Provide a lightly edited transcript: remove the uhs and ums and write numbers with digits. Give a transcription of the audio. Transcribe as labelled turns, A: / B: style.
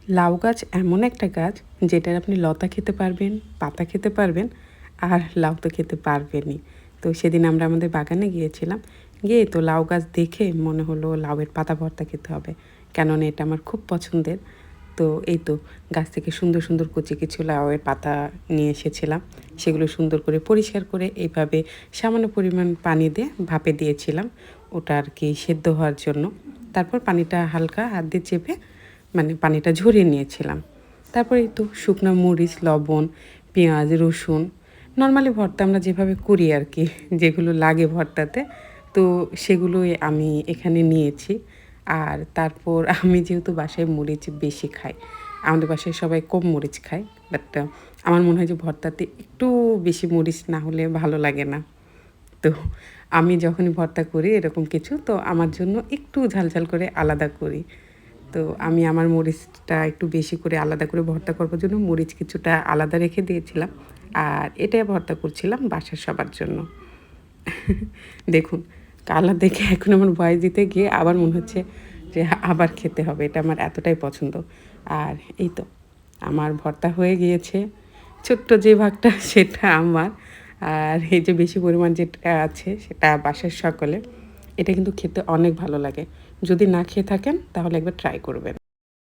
A: লাউ গাছ এমন একটা গাছ যেটার আপনি লতা খেতে পারবেন, পাতা খেতে পারবেন, আর লাউ তো খেতে পারবেনই। তো সেদিন আমরা আমাদের বাগানে গিয়েছিলাম, গিয়ে তো লাউ গাছ দেখে মনে হলো লাউয়ের পাতা ভর্তা খেতে হবে, কেননা এটা আমার খুব পছন্দের। তো এই তো গাছ থেকে সুন্দর সুন্দর কুচি কিছু লাউয়ের পাতা নিয়ে এসেছিলাম, সেগুলো সুন্দর করে পরিষ্কার করে এইভাবে সামান্য পরিমাণ পানি দিয়ে ভাপে দিয়েছিলাম, ওটা আর কি সেদ্ধ হওয়ার জন্য। তারপর পানিটা হালকা হাত দিয়ে চেপে মানে পানিটা ঝরিয়ে নিয়েছিলাম। তারপরে এই তো শুকনো মরিচ, লবণ, পেঁয়াজ, রসুন, নর্মালি ভর্তা আমরা যেভাবে করি আর কি, যেগুলো লাগে ভর্তাতে, তো সেগুলোই আমি এখানে নিয়েছি। আর তারপর আমি যেহেতু বাসায় মরিচ বেশি খাই, আমাদের বাসায় সবাই কম মরিচ খায়, বাট আমার মনে হয় যে ভর্তাতে একটু বেশি মরিচ না হলে ভালো লাগে না। তো আমি যখনই ভর্তা করি এরকম কিছু, তো আমার জন্য একটু ঝাল করে আলাদা করি। তো আমি আমার মরিচটা একটু বেশি করে আলাদা করে ভর্তা করবার জন্য মরিচ কিছুটা আলাদা রেখে দিয়েছিলাম। আর এটা ভর্তা করছিলাম বাসার সবার জন্য। দেখুন, কালার দেখে এখন আমার ভয়েস দিতে গিয়ে আবার মনে হচ্ছে যে আবার খেতে হবে। এটা আমার এতটাই পছন্দ। আর এই তো আমার ভর্তা হয়ে গিয়েছে। ছোট্ট যে ভাগটা সেটা আমার। আর এই যে বেশি পরিমাণ যেটা আছে সেটা বাসার সকলের। এটা কিন্তু খেতে অনেক ভালো লাগে। যদি না খেয়ে থাকেন তাহলে একবার ট্রাই করবেন।